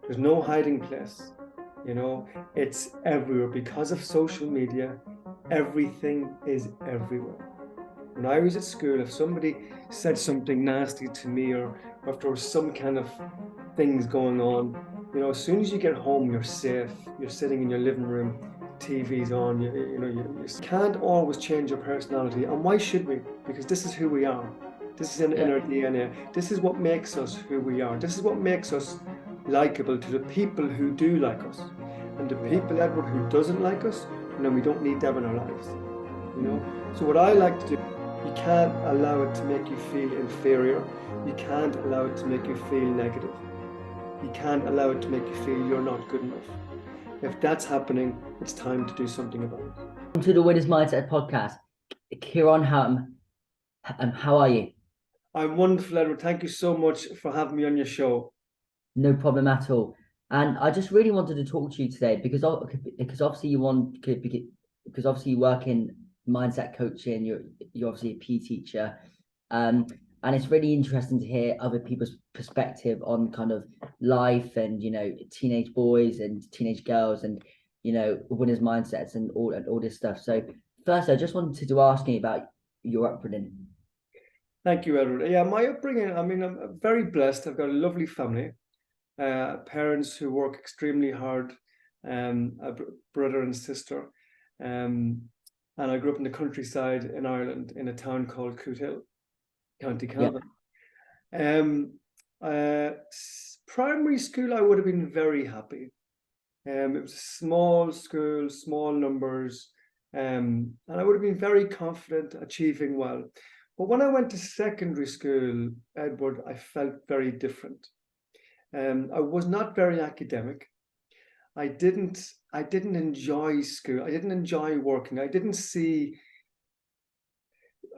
There's no hiding place. You know, it's everywhere because of social media. Everything is everywhere. When I was at school, if somebody said something nasty to me, or if there was some kind of things going on, as soon as you get home, you're safe. You're sitting in your living room, TV's on. You can't always change your personality, and why should we? Because this is who we are. This is in our DNA. This is what makes us who we are. This is what makes us likable to the people who do like us, and the people, Edward, who doesn't like us, we don't need them in our lives. So what I like to do, you can't allow it to make you feel inferior. You can't allow it to make you feel negative. You can't allow it to make you feel you're not good enough. If that's happening, it's time to do something about it. Welcome to the Winners Mindset podcast. Ciaran, how are you? I'm wonderful, Edward. Thank you so much for having me on your show. No problem at all. And I just really wanted to talk to you today because obviously you work in mindset coaching. You're obviously a PE teacher, and it's really interesting to hear other people's perspective on kind of life and teenage boys and teenage girls and winners mindsets and all this stuff. So first, I just wanted to ask you about your upbringing. Thank you, Edward. Yeah, my upbringing, I'm very blessed. I've got a lovely family, parents who work extremely hard, a brother and sister. And I grew up in the countryside in Ireland in a town called Cootehill, County Cavan. Primary school, I would have been very happy. It was a small school, small numbers, and I would have been very confident, achieving well. But when I went to secondary school, Edward, I felt very different. I was not very academic. I didn't enjoy school. I didn't enjoy working. I didn't see.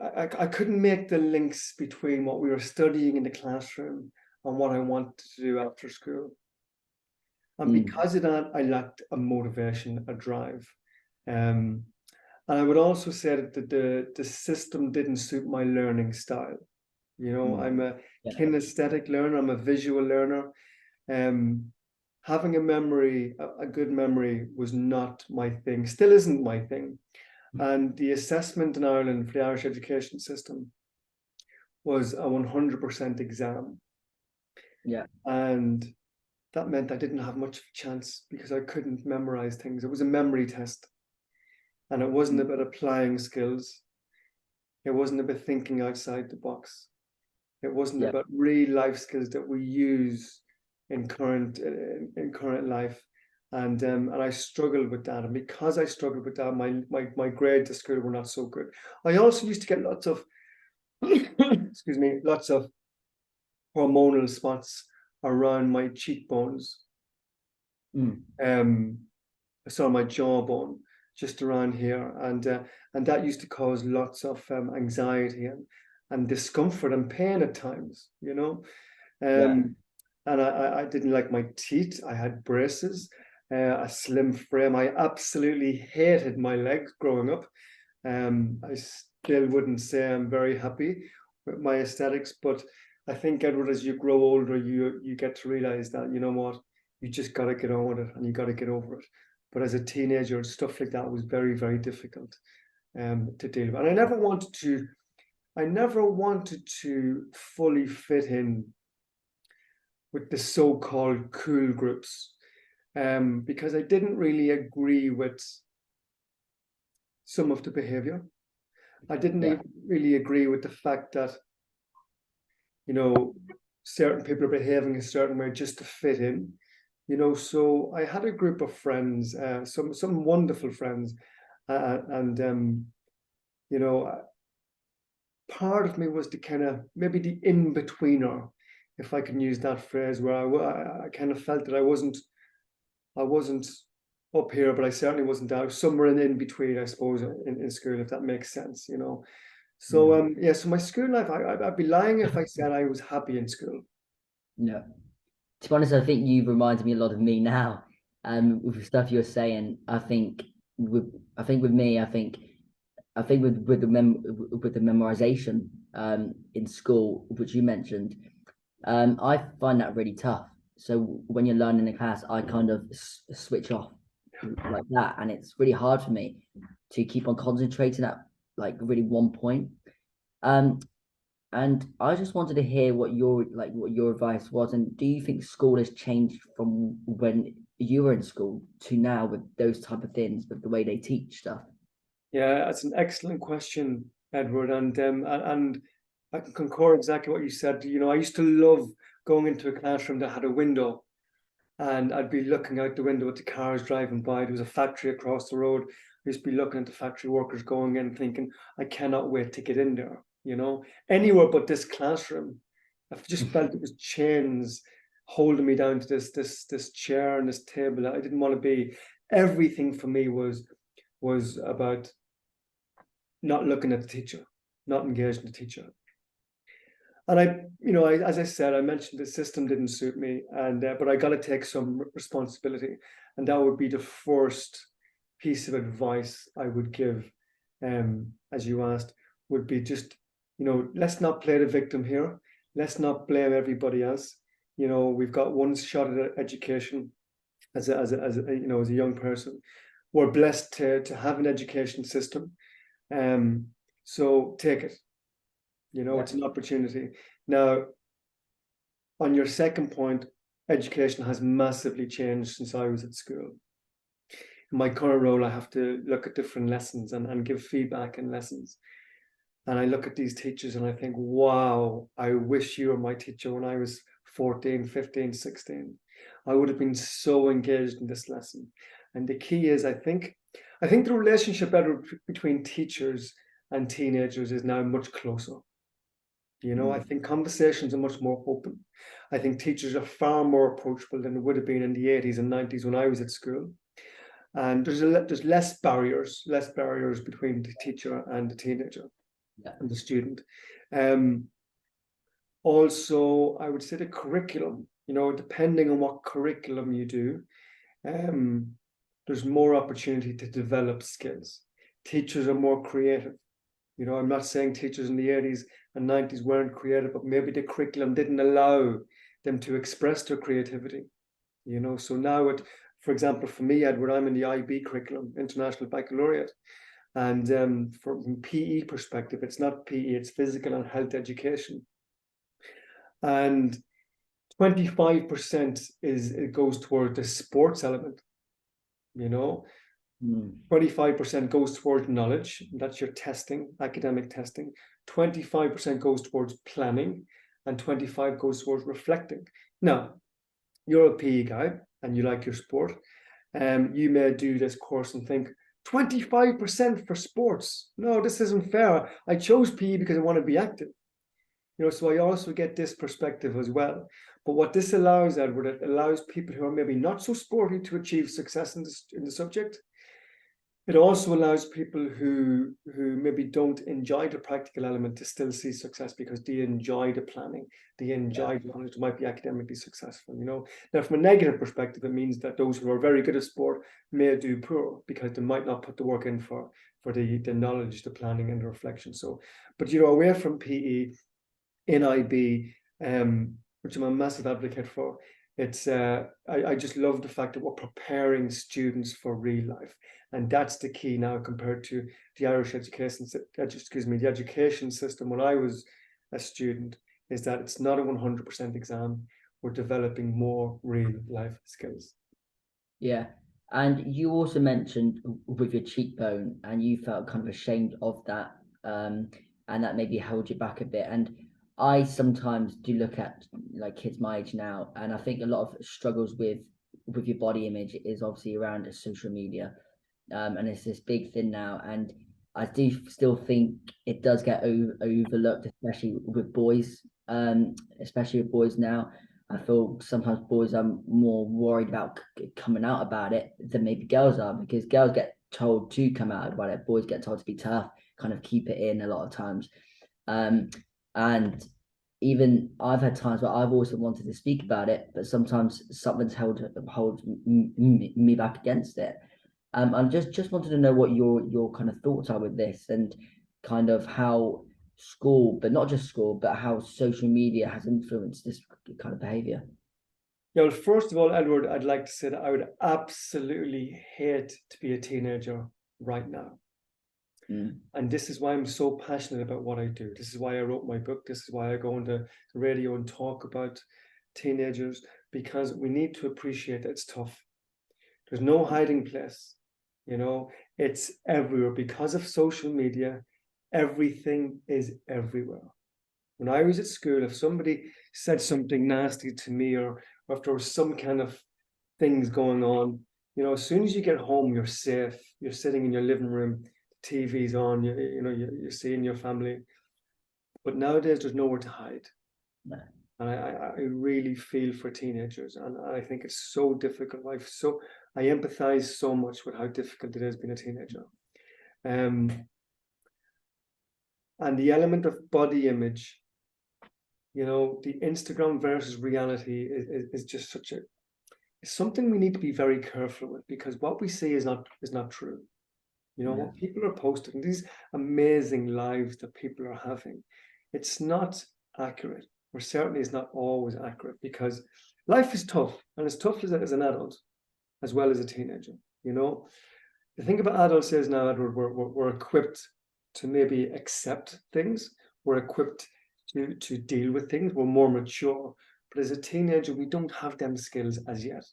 I couldn't make the links between what we were studying in the classroom and what I wanted to do after school. And because of that, I lacked a motivation, a drive. And I would also say that the system didn't suit my learning style. I'm a kinesthetic learner. I'm a visual learner. Having a good memory was not my thing, still isn't my thing. And the assessment in Ireland for the Irish education system was a 100% exam. Yeah. And that meant I didn't have much of a chance because I couldn't memorize things. It was a memory test. And it wasn't about applying skills. It wasn't about thinking outside the box. It wasn't about real life skills that we use in current life. And I struggled with that. And because I struggled with that, my grades at school were not so good. I also used to get lots of lots of hormonal spots around my cheekbones. So my jawbone, just around here, and that used to cause lots of anxiety and discomfort and pain at times, and I didn't like my teeth. I had braces, a slim frame. I absolutely hated my legs growing up. I still wouldn't say I'm very happy with my aesthetics, but I think, Edward, as you grow older, you get to realize that, you just got to get on with it and you got to get over it. But as a teenager, stuff like that was very, very difficult to deal with. And I never wanted to fully fit in with the so-called cool groups, because I didn't really agree with some of the behavior. I didn't really agree with the fact that, certain people are behaving a certain way just to fit in. So I had a group of friends, some wonderful friends, and part of me was the kind of maybe the in-betweener, if I can use that phrase, where I kind of felt that I wasn't up here, but I certainly wasn't down, somewhere in between, I suppose, in school, if that makes sense, So so my school life, I'd be lying if I said I was happy in school. No. To be honest, I think you reminded me a lot of me now. With the stuff you're saying, I think with the memorization in school, which you mentioned, I find that really tough. So when you're learning in class, I kind of switch off like that, and it's really hard for me to keep on concentrating at like really one point. Um, and I just wanted to hear what your advice was, and do you think school has changed from when you were in school to now with those type of things, with the way they teach stuff? Yeah, that's an excellent question, Edward, and I can concur exactly what you said. You know, I used to love going into a classroom that had a window, and I'd be looking out the window at the cars driving by. There was a factory across the road. I used to be looking at the factory workers going in, thinking, I cannot wait to get in there. You know, anywhere but this classroom. I just felt it was chains holding me down to this chair and this table. I didn't want to be. Everything for me was about not looking at the teacher, not engaging the teacher. And as I said, I mentioned the system didn't suit me, and but I got to take some responsibility, and that would be the first piece of advice I would give, as you asked, would be just, let's not play the victim here. Let's not blame everybody else. We've got one shot at education as a young person. We're blessed to have an education system, so take it. It's an opportunity. Now, on your second point, education has massively changed since I was at school. In my current role, I have to look at different lessons and give feedback in lessons. And I look at these teachers and I think, wow, I wish you were my teacher when I was 14, 15, 16. I would have been so engaged in this lesson. And the key is, I think the relationship between teachers and teenagers is now much closer. I think conversations are much more open. I think teachers are far more approachable than it would have been in the 80s and 90s when I was at school. And there's less barriers between the teacher and the teenager and the student. Also, I would say the curriculum, depending on what curriculum you do, there's more opportunity to develop skills. Teachers are more creative. I'm not saying teachers in the 80s and 90s weren't creative, but maybe the curriculum didn't allow them to express their creativity. So now for example, for me, Edward, I'm in the IB curriculum, International Baccalaureate. And from PE perspective, it's not PE, it's physical and health education. And 25% it goes toward the sports element, 25% goes towards knowledge. That's your testing, academic testing. 25% goes towards planning, and 25 goes towards reflecting. Now, you're a PE guy and you like your sport. You may do this course and think 25% for sports. No, this isn't fair. I chose PE because I want to be active. So I also get this perspective as well. But what this allows, Edward, it allows people who are maybe not so sporty to achieve success in the subject. It also allows people who maybe don't enjoy the practical element to still see success because they enjoy the planning, they enjoy the knowledge, they might be academically successful. Now, from a negative perspective, it means that those who are very good at sport may do poor because they might not put the work in for the knowledge, the planning, and the reflection. So, but away from PE, in IB, which I'm a massive advocate for, it's I just love the fact that we're preparing students for real life, and that's the key now compared to the Irish education system when I was a student, is that it's not a 100% exam. We're developing more real life skills. Yeah. And you also mentioned with your cheekbone, and you felt kind of ashamed of that, and that maybe held you back a bit. And I sometimes do look at like kids my age now, and I think a lot of struggles with your body image is obviously around social media, and it's this big thing now. And I do still think it does get overlooked, especially with boys, now. I feel sometimes boys are more worried about coming out about it than maybe girls are, because girls get told to come out about it. Boys get told to be tough, kind of keep it in a lot of times. And even I've had times where I've also wanted to speak about it, but sometimes something's held me back against it. I just wanted to know what your kind of thoughts are with this, and kind of how school, but not just school, but how social media has influenced this kind of behavior. Yeah, well, first of all, Edward, I'd like to say that I would absolutely hate to be a teenager right now. And this is why I'm so passionate about what I do. This is why I wrote my book. This is why I go on the radio and talk about teenagers, because we need to appreciate that it's tough. There's no hiding place. It's everywhere. Because of social media, everything is everywhere. When I was at school, if somebody said something nasty to me, or if there was some kind of things going on, as soon as you get home, you're safe. You're sitting in your living room, the TV's on, you're seeing your family. But nowadays, there's nowhere to hide. No. And I really feel for teenagers, and I think it's so difficult. I empathize so much with how difficult it is being a teenager. And the element of body image, the Instagram versus reality is just it's something we need to be very careful with, because what we see is not true. What people are posting, these amazing lives that people are having, it's not accurate, or certainly is not always accurate, because life is tough, and it's tough as an adult as well as a teenager. The thing about adults is now, Edward, we're equipped to maybe accept things. We're equipped to deal with things. We're more mature. But as a teenager, we don't have them skills as yet.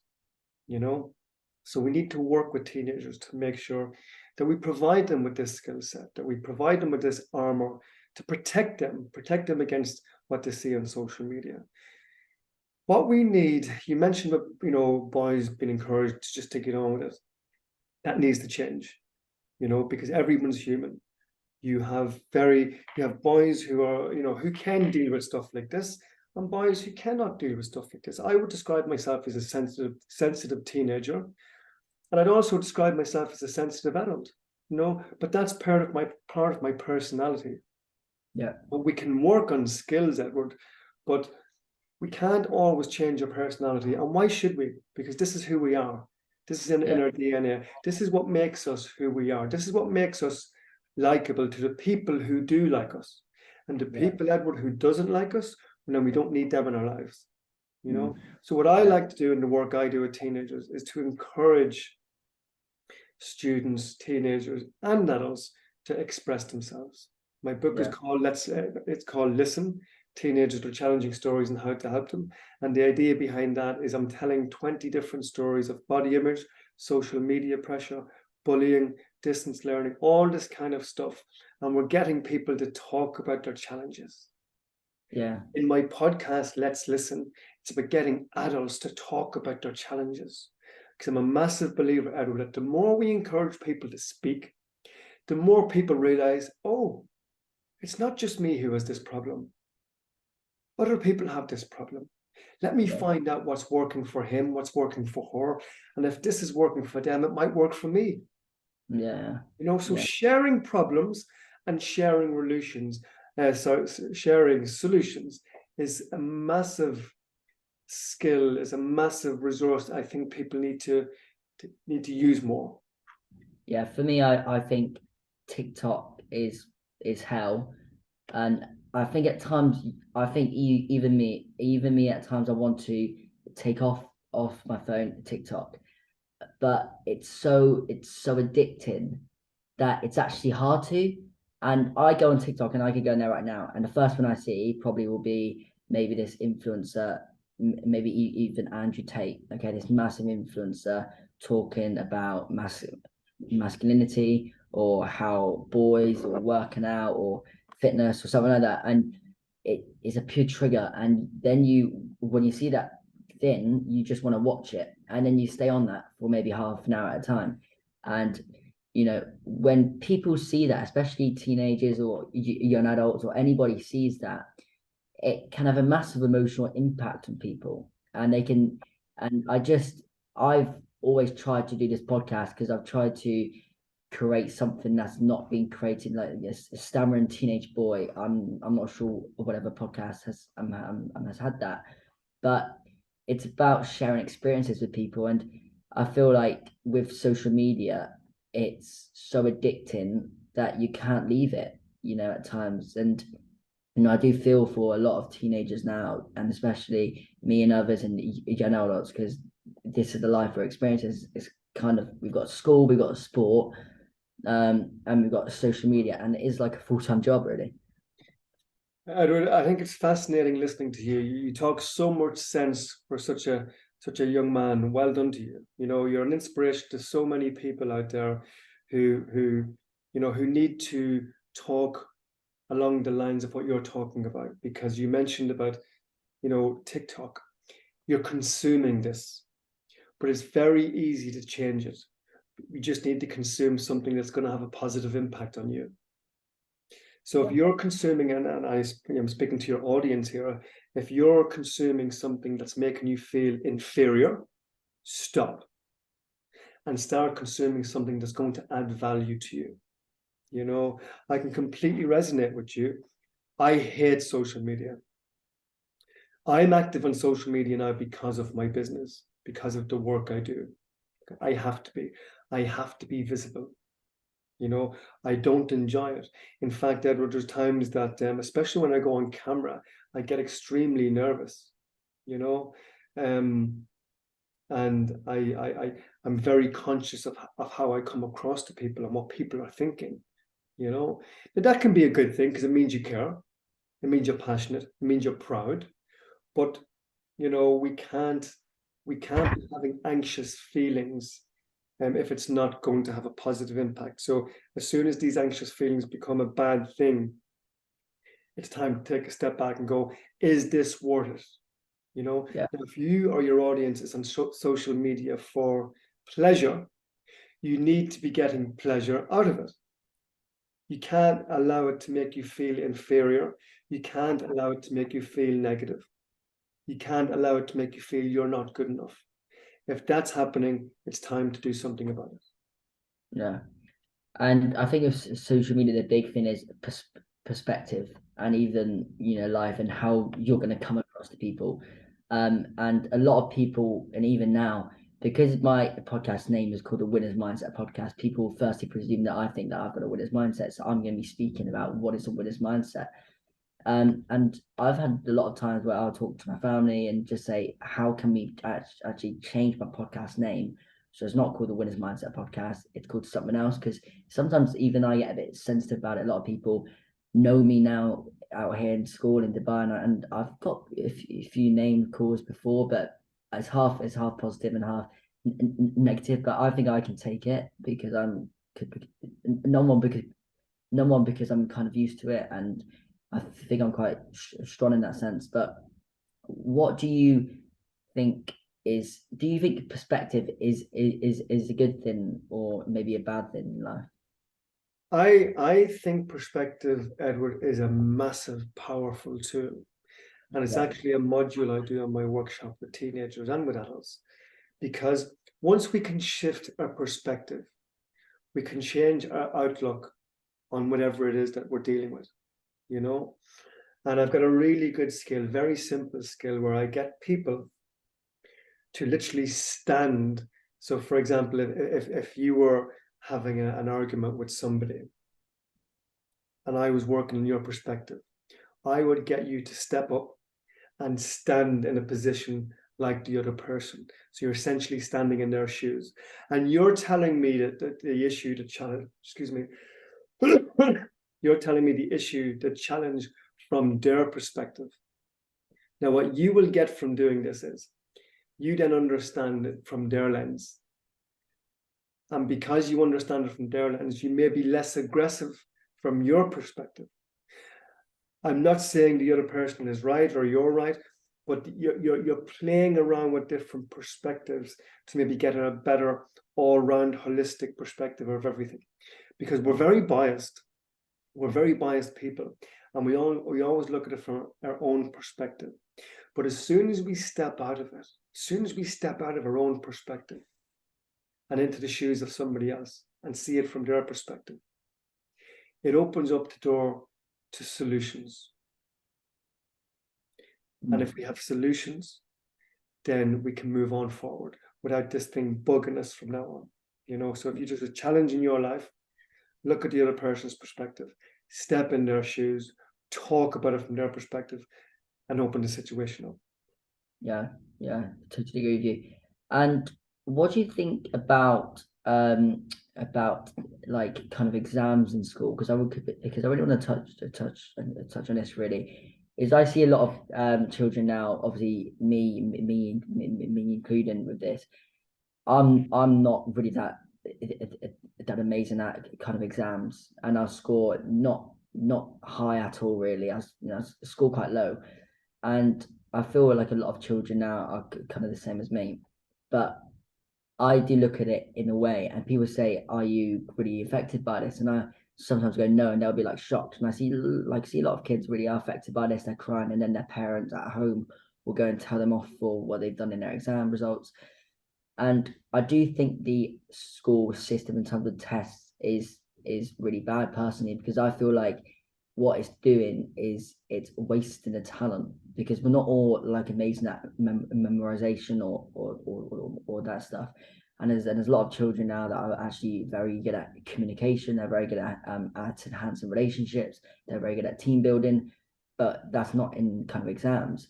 So we need to work with teenagers to make sure that we provide them with this skill set, that we provide them with this armor to protect them against what they see on social media. What we need, you mentioned, boys being encouraged to just to get on with it. That needs to change, because everyone's human. You have boys who are, who can deal with stuff like this, and boys who cannot deal with stuff like this. I would describe myself as a sensitive teenager, and I'd also describe myself as a sensitive adult. But that's part of my personality. Yeah. But we can work on skills, Edward, but we can't always change our personality. And why should we? Because this is who we are. This is in our DNA. This is what makes us who we are. This is what makes us likable to the people who do like us. And the people, Edward, who doesn't like us, then we don't need them in our lives. So what I like to do in the work I do with teenagers is to encourage students, teenagers, and adults to express themselves. My book is called it's called Listen: Teenagers with Challenging Stories and How to Help Them. And the idea behind that is I'm telling 20 different stories of body image, social media pressure, bullying, distance learning, all this kind of stuff. And we're getting people to talk about their challenges. Yeah. In my podcast, Let's Listen, it's about getting adults to talk about their challenges. Because I'm a massive believer, Edward, that the more we encourage people to speak, the more people realize, oh, it's not just me who has this problem. Other people have this problem. Let me find out what's working for him, what's working for her. And if this is working for them, it might work for me. Yeah. So sharing problems and sharing sharing solutions is a massive skill, is a massive resource I think people need to use more. Yeah, for me, I think TikTok is hell. And I think at times, even me at times, I want to take off my phone TikTok, but it's so addicting that it's actually hard to. And I go on TikTok, and I could go in there right now, and the first one I see probably will be maybe this influencer, maybe even Andrew Tate. Okay, this massive influencer talking about masculinity, or how boys are working out, or fitness, or something like that, and it is a pure trigger. And then when you see that thing, you just want to watch it, and then you stay on that for maybe half an hour at a time. And when people see that, especially teenagers or young adults, or anybody sees that, it can have a massive emotional impact on people. And I've always tried to do this podcast because I've tried to create something that's not been created, like a stammering teenage boy. I'm not sure whatever podcast has had that, but it's about sharing experiences with people. And I feel like with social media, it's so addicting that you can't leave it, at times. And I do feel for a lot of teenagers now, and especially me and others, and know lots, because this is the life we're experiencing. It's kind of, we've got school, we've got sport, and we've got social media, and it is like a full-time job, really. Edward, I think it's fascinating listening to you. You talk so much sense for such a young man. Well done to you. You know, you're an inspiration to so many people out there who who need to talk along the lines of what you're talking about. Because you mentioned about, TikTok. You're consuming this, but it's very easy to change it. You just need to consume something that's going to have a positive impact on you. So if you're consuming, and I'm speaking to your audience here, if you're consuming something that's making you feel inferior, stop and start consuming something that's going to add value to you. You know, I can completely resonate with you. I hate social media. I'm active on social media now because of my business, because of the work I do. I have to be. I have to be visible. You know, I don't enjoy it. In fact, Edward, there's times that, especially when I go on camera, I get extremely nervous. You know, and I'm very conscious of how I come across to people and what people are thinking. You know, but that can be a good thing because it means you care, it means you're passionate, it means you're proud. But we can't be having anxious feelings if it's not going to have a positive impact. So as soon as these anxious feelings become a bad thing, it's time to take a step back and go, is this worth it? Yeah. Now, if you or your audience is on social media for pleasure, you need to be getting pleasure out of it. You can't allow it to make you feel inferior. You can't allow it to make you feel negative. You can't allow it to make you feel you're not good enough. If that's happening, it's time to do something about it. Yeah. And I think of social media, the big thing is perspective, and even, life, and how you're going to come across to people. And a lot of people, and even now, because my podcast name is called the Winner's Mindset Podcast, people firstly presume that I think that I've got a winner's mindset. So I'm going to be speaking about what is a winner's mindset. And I've had a lot of times where I'll talk to my family and just say, how can we actually change my podcast name? So it's not called the Winner's Mindset Podcast. It's called something else, because sometimes even I get a bit sensitive about it. A lot of people know me now out here in school in Dubai, and I've got a few name calls before, but it's half positive and half negative. But I think I can take it because I'm number one because I'm kind of used to it, and I think I'm quite strong in that sense. But what do you think do you think perspective is a good thing or maybe a bad thing in life? I think perspective, Edward, is a massive, powerful tool. And it's actually a module I do on my workshop with teenagers and with adults. Because once we can shift our perspective, we can change our outlook on whatever it is that we're dealing with, And I've got a really good skill, very simple skill, where I get people to literally stand. So, for example, if you were having an argument with somebody and I was working in your perspective, I would get you to step up and stand in a position like the other person. So you're essentially standing in their shoes. And you're telling me that the issue, the challenge, excuse me, you're telling me the issue, the challenge from their perspective. Now, what you will get from doing this is you then understand it from their lens. And because you understand it from their lens, you may be less aggressive from your perspective. I'm not saying the other person is right or you're right, but you're playing around with different perspectives to maybe get a better all-round holistic perspective of everything. Because we're very biased. We're very biased people, and we always look at it from our own perspective. But as soon as we step out of it, as soon as we step out of our own perspective and into the shoes of somebody else and see it from their perspective, it opens up the door to solutions. And if we have solutions, then we can move on forward without this thing bugging us from now on. So if you just a challenge in your life, look at the other person's perspective, step in their shoes, talk about it from their perspective and open the situation up. Yeah, totally agree with you. And what do you think about like kind of exams in school? Because I really want to touch on this really. Is I see a lot of children now, obviously me including with this. I'm not really that amazing at kind of exams, and I score not high at all really. I score quite low, and I feel like a lot of children now are kind of the same as me, but I do look at it in a way, and people say, "Are you really affected by this?" And I sometimes go, "No," and they'll be like shocked. And I see a lot of kids really are affected by this. They're crying, and then their parents at home will go and tell them off for what they've done in their exam results. And I do think the school system in terms of tests is really bad personally, because I feel like what it's doing is it's wasting the talent, because we're not all like amazing at memorization or that stuff. And there's a lot of children now that are actually very good at communication. They're very good at enhancing relationships. They're very good at team building, but that's not in kind of exams.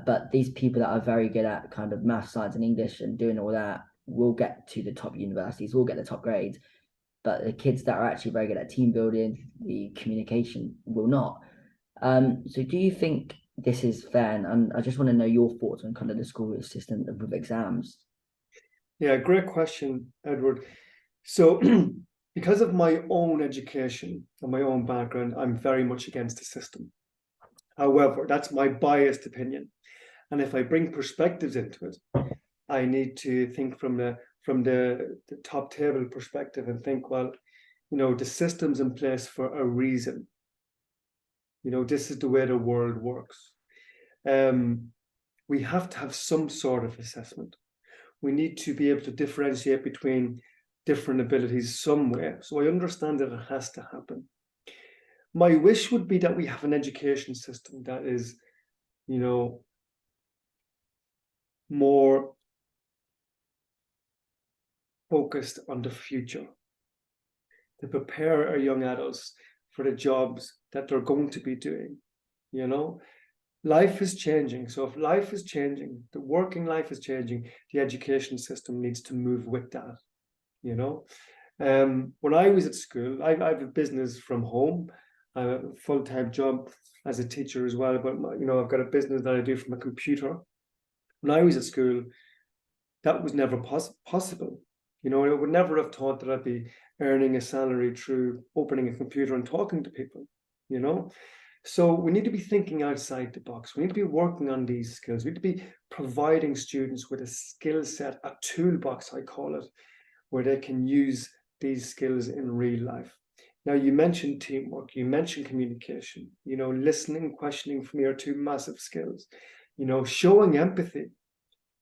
But these people that are very good at kind of math, science, and English and doing all that will get to the top universities, will get the top grades. But the kids that are actually very good at team building, the communication will not. So do you think this is fair? And I just want to know your thoughts on kind of the school system with exams. Yeah, great question, Edward. So because of my own education and my own background, I'm very much against the system. However, that's my biased opinion. And if I bring perspectives into it, I need to think from the top table perspective and think, well, the system's in place for a reason. This is the way the world works. We have to have some sort of assessment. We need to be able to differentiate between different abilities somewhere. So I understand that it has to happen. My wish would be that we have an education system that is, more focused on the future, to prepare our young adults for the jobs that they're going to be doing. Life is changing. So if life is changing, the working life is changing, the education system needs to move with that. When I was at school, I have a business from home. I have a full-time job as a teacher as well, but I've got a business that I do from a computer. When I was at school, that was never possible. I would never have thought that I'd be earning a salary through opening a computer and talking to people. So we need to be thinking outside the box. We need to be working on these skills. We need to be providing students with a skill set, a toolbox, I call it, where they can use these skills in real life. Now, you mentioned teamwork, you mentioned communication, listening, questioning for me are two massive skills. Showing empathy,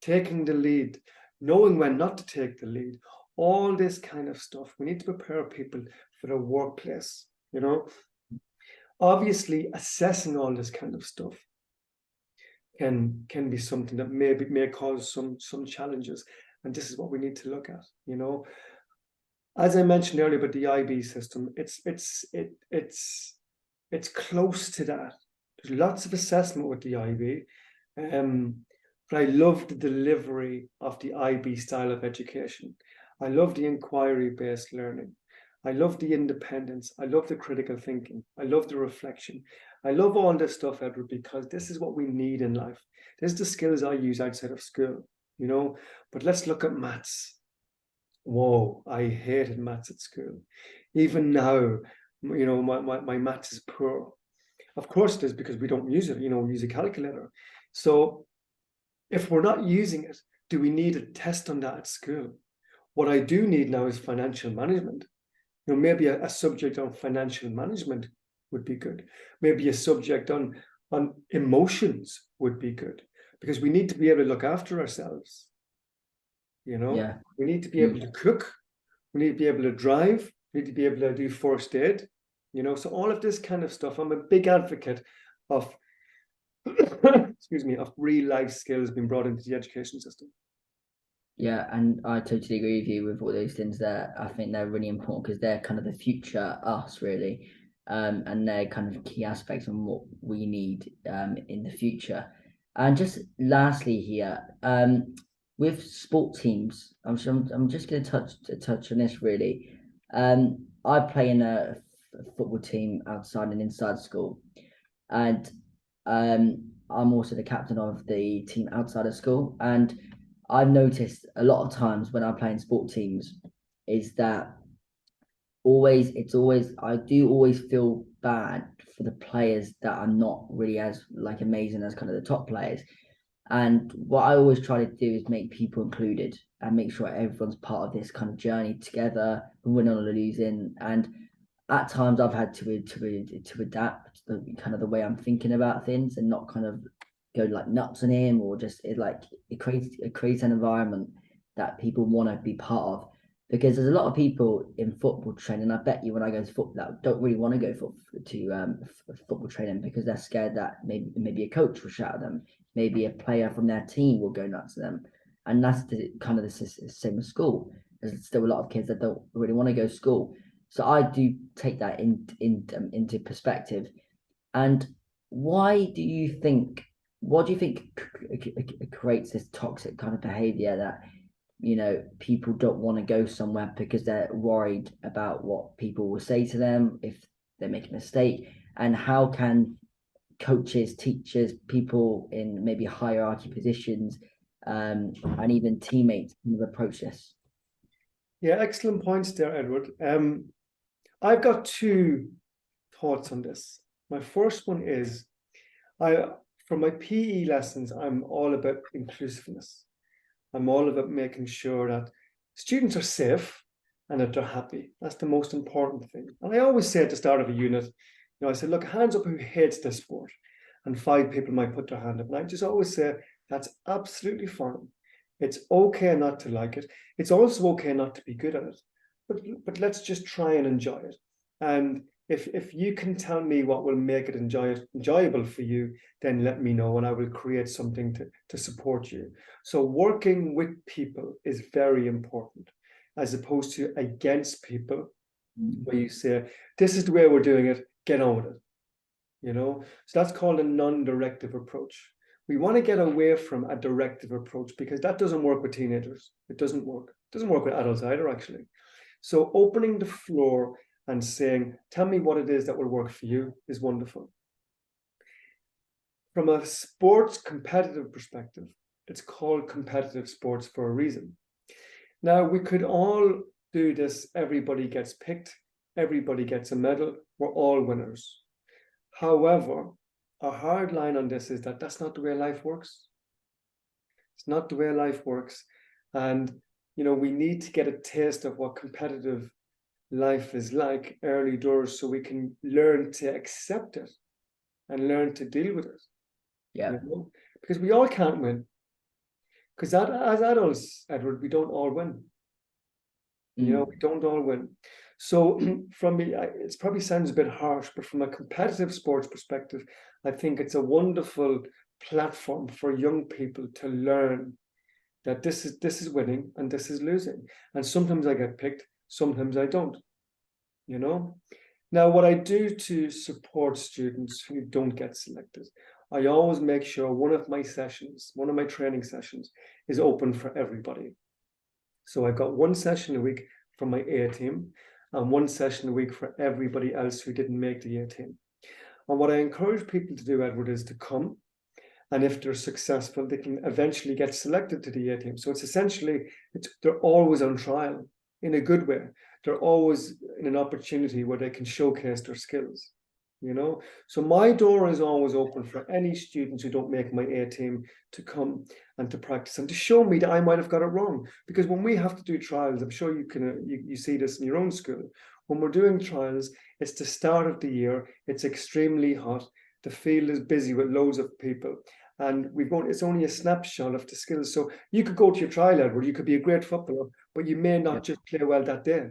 taking the lead, knowing when not to take the lead, all this kind of stuff. We need to prepare people for the workplace, Obviously, assessing all this kind of stuff can be something that may cause some challenges. And this is what we need to look at, As I mentioned earlier about the IB system, it's close to that. There's lots of assessment with the IB, but I love the delivery of the IB style of education. I love the inquiry-based learning. I love the independence. I love the critical thinking. I love the reflection. I love all this stuff, Edward, because this is what we need in life. This is the skills I use outside of school, But let's look at maths. Whoa, I hated maths at school. Even now, my maths is poor. Of course it is, because we don't use it, we use a calculator. So if we're not using it, do we need a test on that at school? What I do need now is financial management. Maybe a subject on financial management would be good. Maybe a subject on emotions would be good, because we need to be able to look after ourselves. Yeah. We need to be able to cook. We need to be able to drive. We need to be able to do first aid. So all of this kind of stuff. I'm a big advocate of, excuse me, of real life skills being brought into the education system. Yeah, and I totally agree with you with all those things there. I think they're really important, because they're kind of the future us, really. and they're kind of key aspects on what we need in the future. And just lastly here, with sport teams, I'm just going to touch on this really. I play in a football team outside and inside school, and I'm also the captain of the team outside of school. And I've noticed a lot of times when I play in sport teams is that I do always feel bad for the players that are not really as like amazing as kind of the top players. And what I always try to do is make people included and make sure everyone's part of this kind of journey together, winning or losing. And at times I've had to adapt the kind of the way I'm thinking about things and not kind of go like nuts on him, or just it creates an environment that people want to be part of. Because there's a lot of people in football training. I bet you when I go to football, that don't really want to go to football training because they're scared that maybe a coach will shout at them, maybe a player from their team will go nuts to them, and that's the same as school. There's still a lot of kids that don't really want to go to school, so I do take that into perspective. And why do you think? What do you think creates this toxic kind of behavior that people don't want to go somewhere because they're worried about what people will say to them if they make a mistake? And how can coaches, teachers, people in maybe hierarchy positions, and even teammates kind of approach this? Yeah, excellent points there, Edward. I've got two thoughts on this. My first one is, for my PE lessons, I'm all about inclusiveness. I'm all about making sure that students are safe and that they're happy. That's the most important thing. And I always say at the start of a unit, I say, look, hands up who hates this sport. And 5 people might put their hand up. And I just always say, that's absolutely fine. It's okay not to like it. It's also okay not to be good at it. But let's just try and enjoy it. And if you can tell me what will make it enjoyable for you, then let me know and I will create something to support you. So working with people is very important, as opposed to against people, where you say, this is the way we're doing it, get on with it. So that's called a non-directive approach. We want to get away from a directive approach because that doesn't work with teenagers. It doesn't work. It doesn't work with adults either, actually. So opening the floor and saying, tell me what it is that will work for you is wonderful. From a sports competitive perspective, it's called competitive sports for a reason. Now, we could all do this. Everybody gets picked. Everybody gets a medal. We're all winners. However, a hard line on this is that that's not the way life works. It's not the way life works. And, we need to get a taste of what competitive life is like early doors so we can learn to accept it and learn to deal with it. Yeah. Because we all can't win. Because as adults, Edward, we don't all win. We don't all win. So from me, it probably sounds a bit harsh, but from a competitive sports perspective, I think it's a wonderful platform for young people to learn that this is winning and this is losing. And sometimes I get picked, sometimes I don't. Now, what I do to support students who don't get selected, I always make sure one of my training sessions is open for everybody. So I've got one session a week for my A team and one session a week for everybody else who didn't make the A team. And what I encourage people to do, Edward, is to come. And if they're successful, they can eventually get selected to the A team. So it's essentially, they're always on trial in a good way. They're always in an opportunity where they can showcase their skills. So my door is always open for any students who don't make my A team to come and to practice and to show me that I might have got it wrong. Because when we have to do trials, I'm sure you see this in your own school. When we're doing trials, it's the start of the year. It's extremely hot. The field is busy with loads of people. And it's only a snapshot of the skills. So you could go to your trial, Edward, you could be a great footballer, but you may not just play well that day.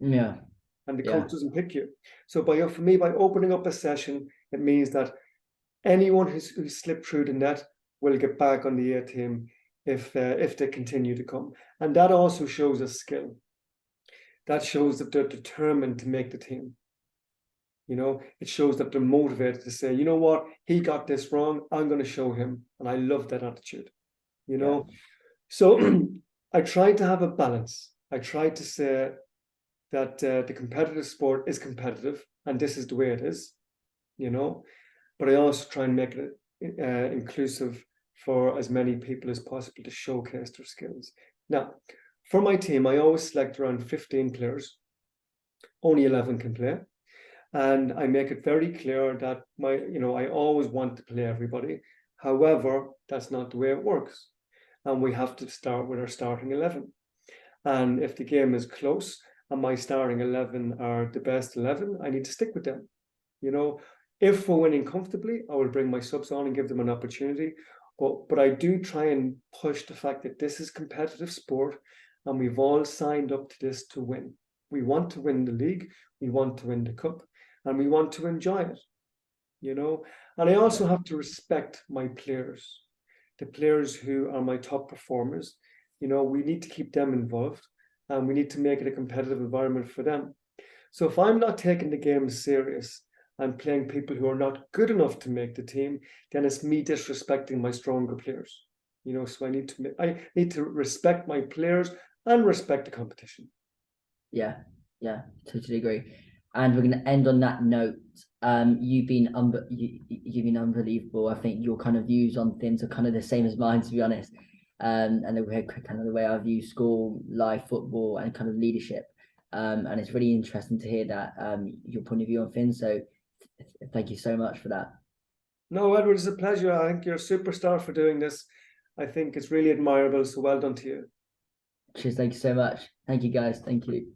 Yeah. And the coach doesn't pick you. So for me, by opening up a session, it means that anyone who slipped through the net will get back on the A team if they continue to come. And that also shows a skill. That shows that they're determined to make the team. You know, it shows that they're motivated to say, you know what, he got this wrong, I'm going to show him. And I love that attitude, you know. So I tried to have a balance. I tried to say that the competitive sport is competitive and this is the way it is, you know, but I also try and make it inclusive for as many people as possible to showcase their skills. Now, for my team, I always select around 15 players. Only 11 can play. And I make it very clear that I always want to play everybody. However, that's not the way it works. And we have to start with our starting 11. And if the game is close and my starting 11 are the best 11, I need to stick with them. You know, if we're winning comfortably, I will bring my subs on and give them an opportunity. But I do try and push the fact that this is competitive sport and we've all signed up to this to win. We want to win the league, we want to win the cup, and we want to enjoy it, you know. And I also have to respect my players, the players who are my top performers. You know, we need to keep them involved and we need to make it a competitive environment for them. So if I'm not taking the game serious and playing people who are not good enough to make the team, then it's me disrespecting my stronger players. You know, so I need to respect my players and respect the competition. Yeah, totally agree. And we're going to end on that note. You've been unbelievable. I think your kind of views on things are kind of the same as mine, to be honest. And kind of the way I view school, life, football, and kind of leadership. And it's really interesting to hear that your point of view on things. So thank you so much for that. No, Edward, it's a pleasure. I think you're a superstar for doing this. I think it's really admirable. So well done to you. Cheers. Thank you so much. Thank you, guys. Thank you.